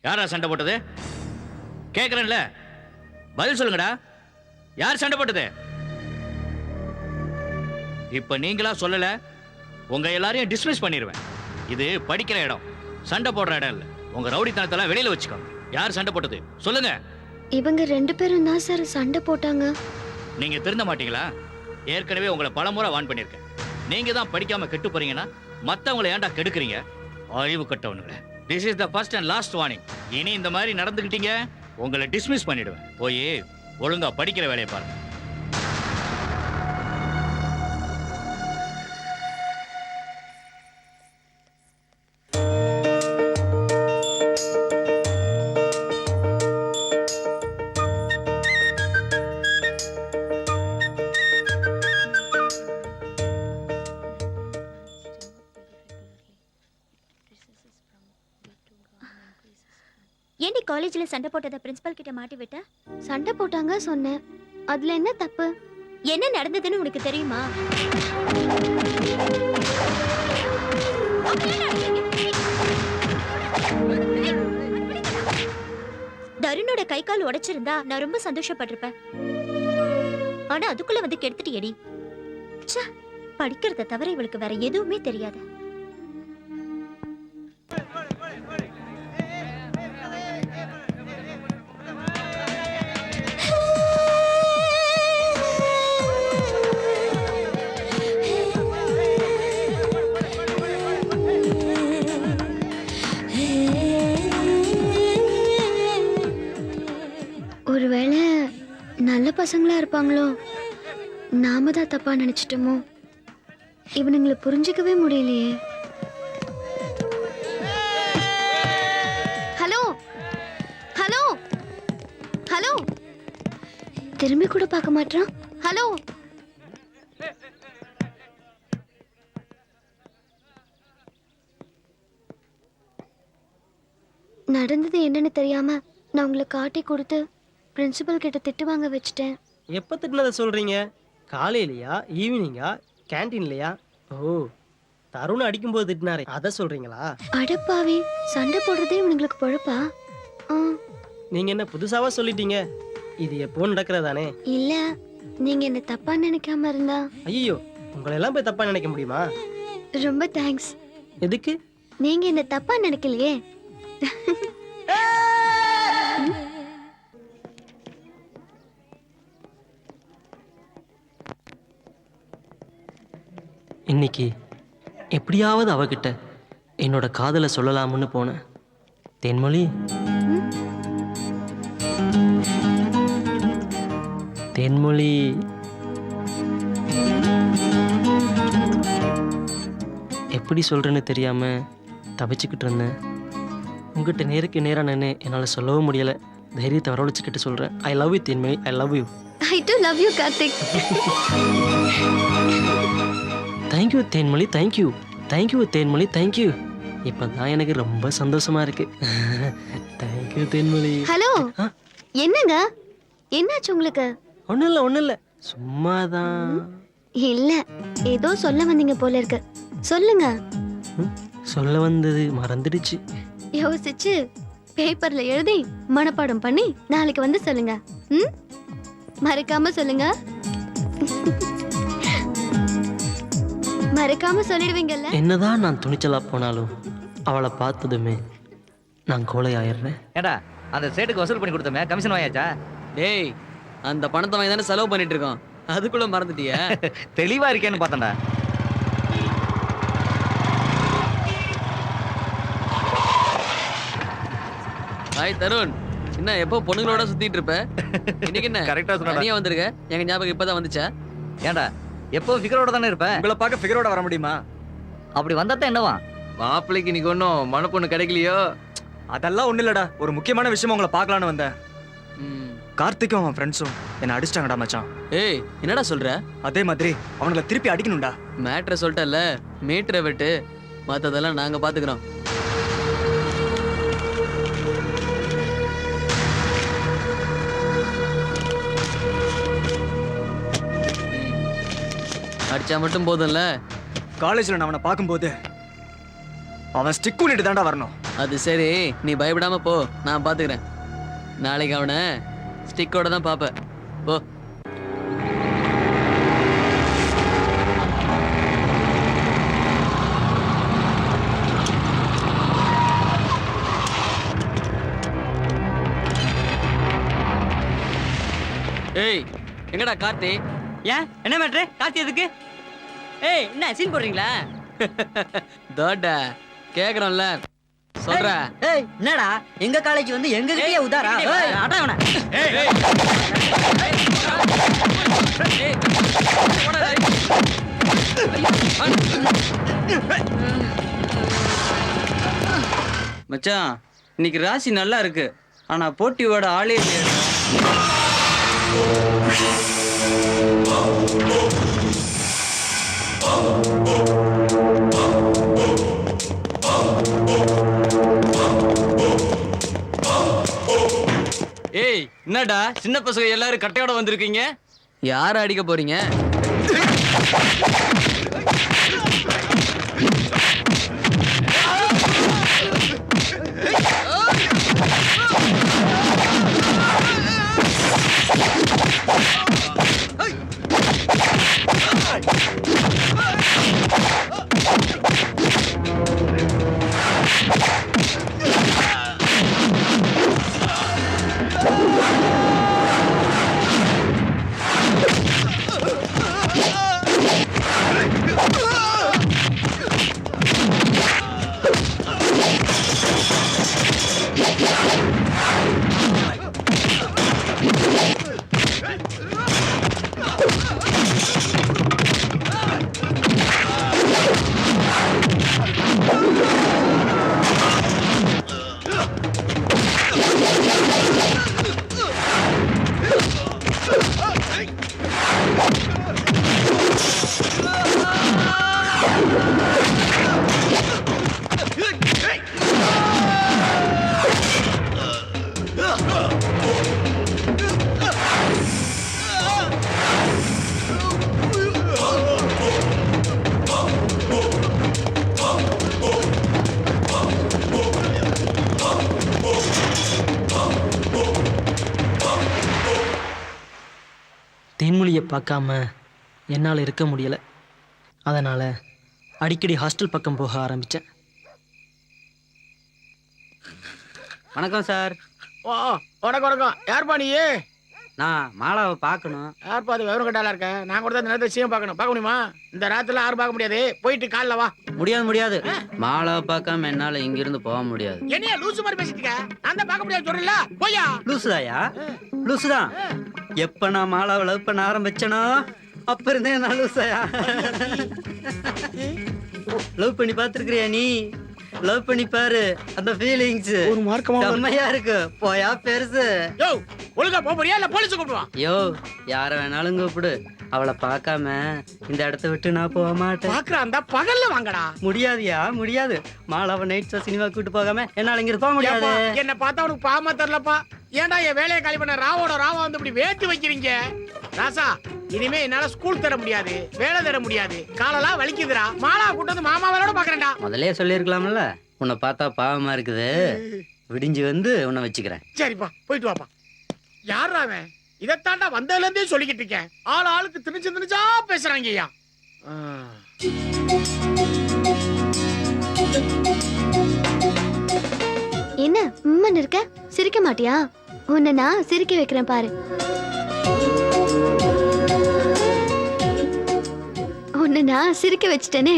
யாரா சண்டை போட்டது? கேக்குறேன்ல, பதில் சொல்லுங்கடா. யார் சண்டை போட்டது? இப்ப நீங்களா சொல்லல, உங்க எல்லாரையும் டிஸ்மிஸ் பண்ணிடுவேன். இது படிக்கிற இடம், சண்டை போடுற இடம் இல்ல. உங்க ரவுடித்தனத்தெல்லாம் வெளியில வச்சுக்கோங்க. யார் சண்டை போட்டது சொல்லுங்க. இவங்க 2 பேரும் தான் சார் சண்டை போட்டாங்க. நீங்க திருந்த மாட்டீங்களா? ஏற்கனவே உங்களை பலமுறை வான் பண்ணிருக்கேன். நீங்க தான் படிக்காம கெட்டு போறீங்கன்னா மத்தவங்களை ஏன்டா கெடுக்குறீங்க? அறிவு கட்டவனுங்களே. This is the first and last warning. இனி இந்த மாதிரி நடந்துக்கிட்டீங்க, உங்களை டிஸ்மிஸ் பண்ணிடுவேன். போய் ஒழுங்கா படிக்கிற வேலையை பாருங்க. ஏண்டி காலேஜ்ல சண்டை போட்டத பிரின்சிபல் கிட்ட மாட்டி விட்ட? சண்டை போட்டாங்க சொன்னேன். அதுல என்ன தப்பு? என்ன நடந்ததுன்னு உனக்கு தெரியுமா? தருணோட கை கால் உடைச்சிருந்தா நான் ரொம்ப சந்தோஷப்பட்டிருப்பேன். ஆனா அதுக்குள்ள வந்து கெடுத்துட்டியடி. ச்சே, படிக்கிறத தவிர இவளுக்கு வேற எதுவுமே தெரியாது. ஒருவேளை நல்ல பசங்களா இருப்பாங்களோ, நாம தான் தப்பா நினைச்சிட்டோமோ? இவனுங்களை புரிஞ்சுக்கவே முடியலையே. ஹலோ ஹலோ ஹலோ, திரும்பி கூட பார்க்க மாட்டான். ஹலோ, நடந்தது என்னன்னு தெரியாம நான் உங்களை காட்டி கொடுத்து பிரின்சிபல் கிட்ட திட்டு வாங்க வச்சுட்டேன். எப்போ திட்டினதை சொல்கிறீங்க? காலையிலையா, ஈவினிங்கா, கேன்டீன்லையா? ஓ, தருண் அடிக்கும்போது திட்டினாரே, அதை சொல்கிறீங்களா? அடப்பாவே, சண்டை போடுறதே இவனுங்களுக்கு பொழப்பா? நீங்கள் என்ன புதுசாவா சொல்லிட்டீங்க? இது எப்போ நடக்கிறதானே? இல்ல, நீங்க என்ன தப்பா நினைக்காம இருந்தா. ஐயோ, உங்களெல்லாம் போய் தப்பாக நினைக்க முடியுமா? ரொம்ப தேங்க்ஸ். எதுக்கு? நீங்க என்ன தப்பா நினைக்கலையே. இன்னைக்கு எப்படியாவது அவகிட்ட என்னோட காதலை சொல்லலாம்னு போனேன். தேன்மொழி, தேன்மொழி, எப்படி சொல்றேன்னு தெரியாம தவிச்சுக்கிட்டு இருந்தேன். உங்ககிட்ட நேருக்கு நேராக நின்று என்னால் சொல்லவும் முடியலை. தைரியத்தை வரவழைச்சிக்கிட்டு சொல்கிறேன். I love you Thenmozhi, I love you. I to love you Karthik. Thank you Thenmozhi, thank you. Thank you Thenmozhi, thank you. இப்போ தான் எனக்கு ரொம்ப சந்தோஷமா இருக்கு. தேங்க்யூ தேன்மொழி. ஹலோ, என்னங்க என்னாச்சு உங்களுக்கு? ஒன்றும் இல்லை, சும்மாதான். இல்ல, ஏதோ சொல்ல வந்தீங்க போல இருக்கு. சொல்லுங்க. சொல்ல வந்தது மறந்துடுச்சு. யோசிச்சு பேப்பர்ல எழுதி மனப்பாடம் பண்ணி நாளைக்கு வந்து சொல்லுங்க. மறக்காம சொல்லுங்க. மறக்காம சொல்லிடுவீங்கல்ல? என்னதான் நான் துணிச்சலா போனாலும் அவளை பார்த்ததுமே நான் கோலை ஆயிடுறேன். ஏடா, அந்த சேட்டுக்கு வசூல் பண்ணி கொடுத்தோமே, கமிஷன் வாங்கியாச்சா? டேய், அந்த பணத்தை வாங்கி தானே செலவு பண்ணிட்டு இருக்கோம். அதுக்குள்ள மறந்துட்டிய? தெளிவா இருக்கேன்னு பார்த்தேன்டா. ஹாய் தருண், என்ன எப்போ பொண்ணுங்களோட சுத்திட்டு இருப்ப? இன்னைக்கு என்ன கரெக்டா சொன்னடா. தனியா வந்திருக்க? எங்க ஞாபகம் இப்பதான் வந்துச்சா? ஏன்டா, எப்போ ஃபிகரோட தானே இருப்பேன். உங்களை பார்க்க ஃபிகரோட வர முடியுமா? அப்படி வந்தா தான் என்னவா? மாப்பிள்ளைக்கு இன்னைக்கு ஒன்றும் மனப்பொண்ணு கிடைக்கலையோ? அதெல்லாம் ஒண்ணு இல்லடா, ஒரு முக்கியமான விஷயமா உங்களை பார்க்கலான்னு வந்தேன். கார்த்திக்கும் அவன் ஃப்ரெண்ட்ஸும் என்ன அடிச்சிட்டாங்கடா மச்சான். ஏய், என்னடா சொல்ற? அதே மாதிரி அவனுங்களை திருப்பி அடிக்கணும்டா. மேட்ரை சொல்லிட்டல, மீட்டரை விட்டு மற்றதெல்லாம் நாங்க பாத்துக்கிறோம். அடிச்சா மட்டும் போதும்ல. காலேஜில் நான் அவனை பார்க்கும்போது அவன் ஸ்டிக் பண்ணிட்டு தாண்டா வரணும். அது சரி, நீ பயப்படாம போ, நான் பாத்துக்கிறேன். நாளைக்கு அவனை ஸ்டிக்கோட தான் பாப்ப. போ. ஏய், எங்கடா கார்த்தி? ஏன் என்ன மேட்ரு? கார்த்தி எதுக்கு? ஏய் என்ன சீன் போடுறீங்களா? தோட்ட கேக்குறோம்ல, சொல்ற. ஏய் என்னடா எங்க காலேஜ் வந்து எங்க கிட்டயே உதாரா? ஏய் அட அவன. மச்சான் இன்னைக்கு ராசி நல்லா இருக்கு, ஆனா போட்டியோட ஆளே இல்லையா? ஏய் என்னடா சின்ன பசங்க எல்லாரும் கட்டையோட வந்திருக்கீங்க? யார அடிக்க போறீங்க? தேன்மொழியை பார்க்காம என்னால் இருக்க முடியலை. அதனால் அடிக்கடி ஹாஸ்டல் பக்கம் போக ஆரம்பித்தேன். வணக்கம் சார். ஓ வணக்கம் வணக்கம். யார்ப்பா நீ? நான் மாலாவை பார்க்கணும். யார்ப்பா அது விவரம் கட்டால இருக்க? நான் கூட இந்த நேரத்தை சீக்கிரம் பார்க்கணும். பார்க்க முடியுமா? இந்த ராத்திரில யாரும் பார்க்க முடியாது. போயிட்டு காலைல வா. முடியாது. மாலாவை பார்க்காம என்னால இங்கிருந்து போக முடியாது. என்னையா லூசு மாதிரி பேசிட்டு இருக்க? நான் தான் பார்க்க முடியாது சொல்றல. போயா. லூசுதாயா? லூசுதான். எப்ப நான் மாலாவை லவ் பண்ண ஆரம்பிச்சனோ அப்ப இருந்தே நான் லூசாயா? லவ் பண்ணி பார்த்திருக்கிறியா நீ? லவ் பண்ணி பாரு, அந்த ஃபீலிங்ஸ் ஒரு மார்க்கமா செம்மையா இருக்கு. போயா பெருசு. யோ ஒழுங்கா போக போறியா இல்ல போலீஸ் கூப்பிடுவான்? யோ யார வேணாலும் கூப்பிடு, அவளை பார்க்காம இந்த இடத்த விட்டு நான் போக மாட்டேன். பாக்குறான் பகல்ல வாங்கடா. முடியாதியா? முடியாது. மாலாவை நைட் ஷோ சினிமா கூட்டு போகாம என்னால இங்க போக முடியாது. என்ன பார்த்தா உனக்கு பாவமா தெரியலப்பா. ஏன்டா என் வேலையை காலி பண்ண ராவோட ராவா வந்து இப்படி வேட்டு வைக்கிறீங்க? ராசா இனிமே என்னால ஸ்கூல் தர முடியாது, வேலை தர முடியாது, காலெல்லாம் வலிக்குதுடா. மாலா கூட்டு வந்து மாமா வேலையோட பாக்குறேன்டா. முதல்லயே சொல்லிருக்கலாம்ல, உன்னை பார்த்தா பாவமா இருக்குது, விடிஞ்சு வந்து உன்னை வச்சுக்கிறேன். சரிப்பா போயிட்டு வாப்பா. யாரா அவன்? இதைத்தாண்டா வந்ததுல இருந்தே சொல்லிக்கிட்டு இருக்கேன். ஆளுக்கு திணிச்சா பேசுறாங்க ஐயா. என்ன உம்மன் இருக்க? சிரிக்க மாட்டியா? உன்னை நான் சிரிக்க வைக்கிறேன் பாரு. உன்னை நான் சிரிக்க வச்சிட்டேனே.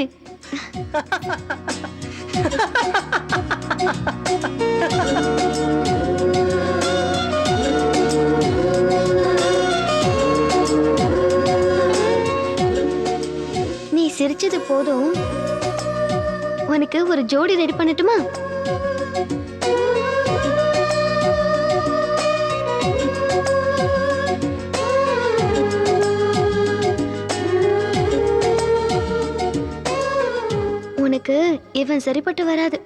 நீ சிரிச்சது போதும். உனக்கு ஒரு ஜோடி ரெடி பண்ணட்டுமா? உனக்கு இவன் சரிப்பட்டு வராது.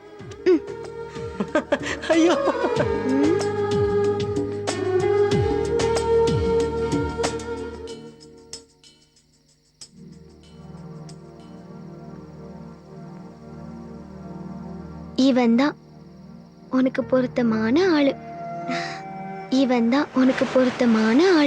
ஐயோ இவன் தான் உனக்கு பொருத்தமான ஆளு. இவன் தான் உனக்கு பொருத்தமான ஆளு.